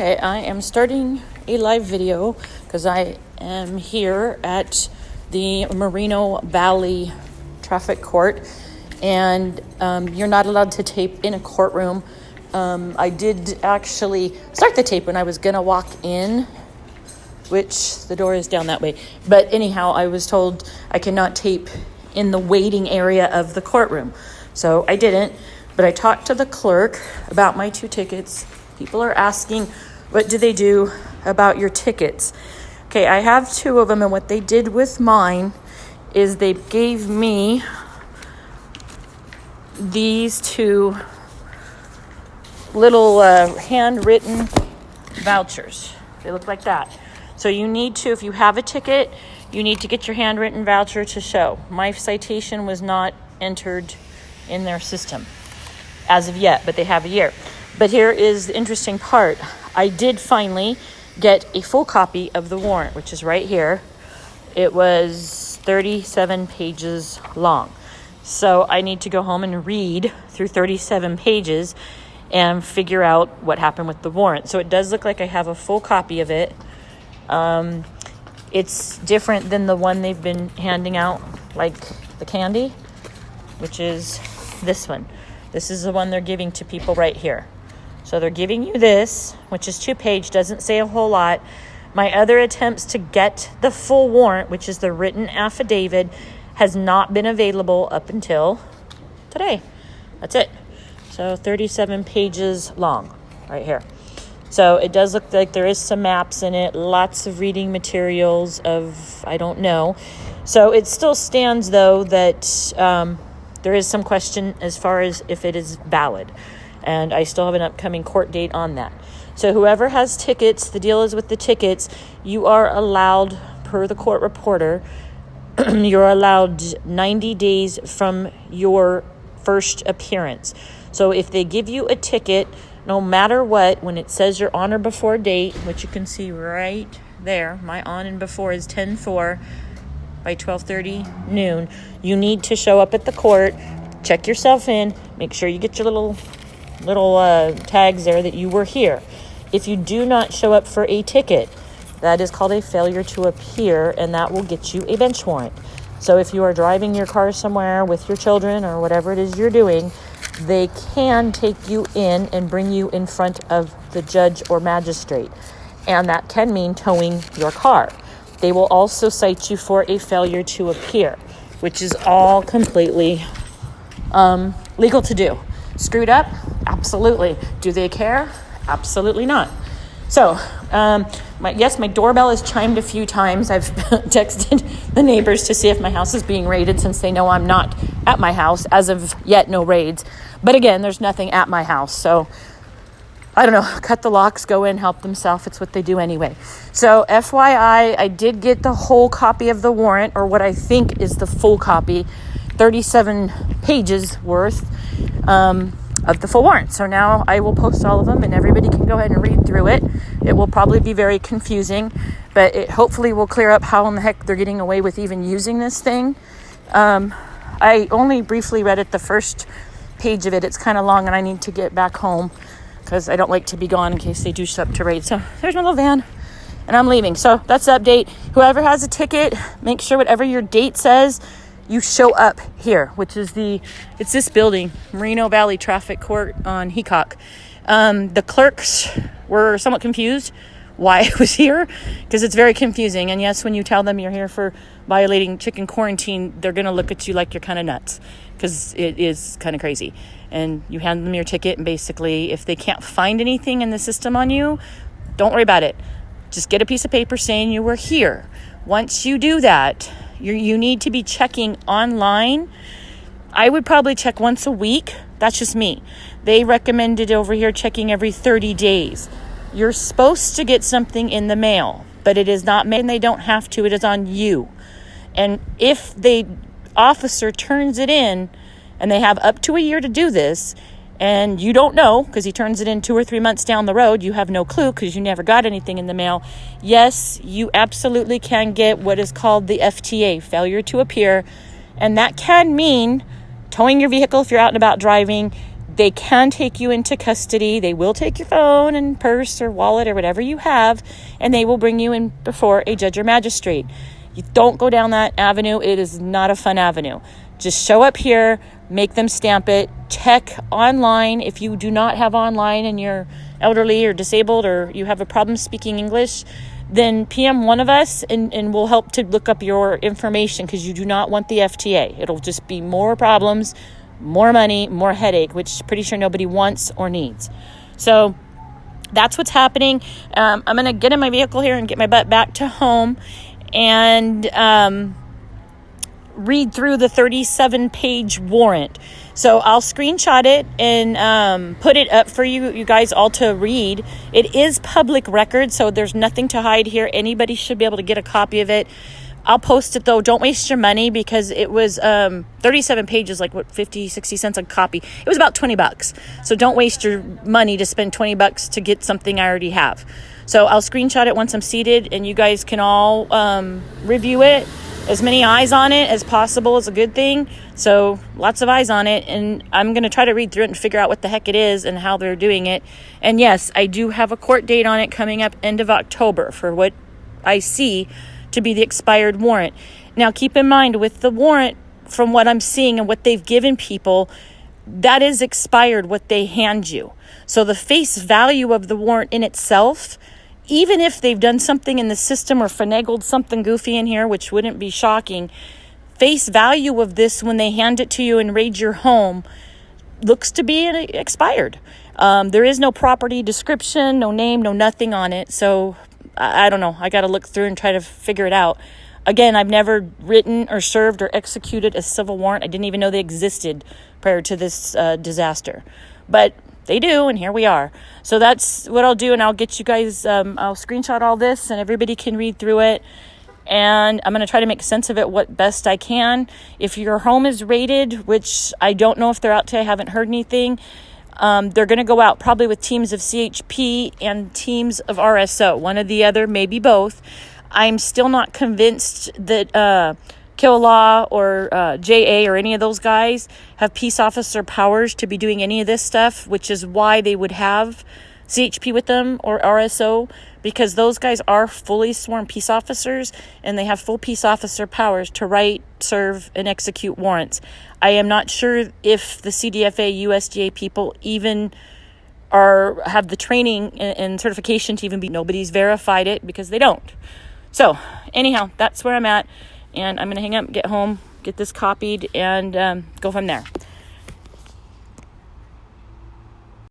Okay, I am starting a live video because I am here at the Moreno Valley Traffic Court, and you're not allowed to tape in a courtroom. I did actually start the tape when I was going to walk in, which the door is down that way. But anyhow, I was told I cannot tape in the waiting area of the courtroom. So I didn't, but I talked to the clerk about my 2 tickets. People are asking, what do they do about your tickets? Okay, I have 2 of them, and what they did with mine is they gave me these 2 little handwritten vouchers. They look like that. So you need to, if you have a ticket, you need to get your handwritten voucher to show. My citation was not entered in their system as of yet, but they have a year. But here is the interesting part. I did finally get a full copy of the warrant, which is right here. It was 37 pages long. So I need to go home and read through 37 pages and figure out what happened with the warrant. So it does look like I have a full copy of it. It's different than the one they've been handing out, like the candy, which is this one. This is the one they're giving to people right here. So they're giving you this, which is 2-page, doesn't say a whole lot. My other attempts to get the full warrant, which is the written affidavit, has not been available up until today. That's it. So 37 pages long right here. So it does look like there is some maps in it, lots of reading materials of, I don't know. So it still stands, though, that there is some question as far as if it is valid. And I still have an upcoming court date on that. So whoever has tickets, the deal is with the tickets, you are allowed, per the court reporter, you're allowed 90 days from your first appearance. So if they give you a ticket, no matter what, when it says your on or before date, which you can see right there, my on and before is 10/4 by 12:30 noon, you need to show up at the court, check yourself in, make sure you get your little tags there that you were here. If you do not show up for a ticket, that is called a failure to appear, and that will get you a bench warrant. So if you are driving your car somewhere with your children or whatever it is you're doing, they can take you in and bring you in front of the judge or magistrate, and that can mean towing your car. They will also cite you for a failure to appear, which is all completely legal to do. Screwed up? Absolutely. Do they care? Absolutely not. So, my doorbell has chimed a few times. I've texted the neighbors to see if my house is being raided, since they know I'm not at my house. As of yet, no raids. But again, there's nothing at my house. So, I don't know, cut the locks, go in, help themselves. It's what they do anyway. So, FYI, I did get the whole copy of the warrant, or what I think is the full copy, 37 pages worth of the full warrant. So now I will post all of them, and everybody can go ahead and read through it. It will probably be very confusing, but it hopefully will clear up how in the heck they're getting away with even using this thing. I only briefly read it, the first page of it. It's kind of long, and I need to get back home because I don't like to be gone in case they do show up to raid. So there's my little van, and I'm leaving. So that's the update. Whoever has a ticket, make sure whatever your date says, you show up here, which is it's this building, Moreno Valley Traffic Court on Heacock. The clerks were somewhat confused why I was here, because it's very confusing. And yes, when you tell them you're here for violating chicken quarantine, they're going to look at you like you're kind of nuts, because it is kind of crazy. And you hand them your ticket, and basically, if they can't find anything in the system on you, don't worry about it. Just get a piece of paper saying you were here. Once you do that, you need to be checking online. I would probably check once a week. That's just me. They recommended over here checking every 30 days. You're supposed to get something in the mail, but it is not mail, and they don't have to. It is on you. And if the officer turns it in, and they have up to a year to do this, and you don't know, because he turns it in 2 or 3 months down the road, you have no clue because you never got anything in the mail. Yes, you absolutely can get what is called the FTA, failure to appear, and that can mean towing your vehicle if you're out and about driving, They can take you into custody. They will take your phone and purse or wallet or whatever you have, and they will bring you in before a judge or magistrate. You don't go down that avenue. It is not a fun avenue. Just show up here, make them stamp it, check online. If you do not have online and you're elderly or disabled or you have a problem speaking English, then PM one of us and we'll help to look up your information, because you do not want the FTA. It'll just be more problems, more money, more headache, which pretty sure nobody wants or needs. So that's what's happening. I'm going to get in my vehicle here and get my butt back to home and read through the 37-page warrant. So I'll screenshot it and put it up for you guys all to read. It is public record, so there's nothing to hide here. Anybody should be able to get a copy of it. I'll post it, though. Don't waste your money, because it was 37 pages, like, 50, 60 cents a copy. It was about $20. So don't waste your money to spend $20 to get something I already have. So I'll screenshot it once I'm seated, and you guys can all review it. As many eyes on it as possible is a good thing. So lots of eyes on it. And I'm going to try to read through it and figure out what the heck it is and how they're doing it. And yes, I do have a court date on it coming up end of October for what I see to be the expired warrant. Now, keep in mind, with the warrant, from what I'm seeing and what they've given people, that is expired, what they hand you. So the face value of the warrant in itself, even if they've done something in the system or finagled something goofy in here, which wouldn't be shocking, face value of this when they hand it to you and raid your home looks to be expired. There is no property description, no name, no nothing on it. So I don't know. I got to look through and try to figure it out. Again, I've never written or served or executed a civil warrant. I didn't even know they existed prior to this disaster. But they do, and here we are. So that's what I'll do, and I'll get you guys, I'll screenshot all this, and everybody can read through it. And I'm going to try to make sense of it what best I can. If your home is raided, which I don't know if they're out today, I haven't heard anything, they're going to go out probably with teams of CHP and teams of RSO, one or the other, maybe both. I'm still not convinced that Kill Law or JA or any of those guys have peace officer powers to be doing any of this stuff, which is why they would have CHP with them or RSO, because those guys are fully sworn peace officers and they have full peace officer powers to write, serve, and execute warrants. I am not sure if the CDFA, USDA people even have the training and certification to even be. Nobody's verified it because they don't. So anyhow, that's where I'm at. And I'm going to hang up, get home, get this copied, and go from there.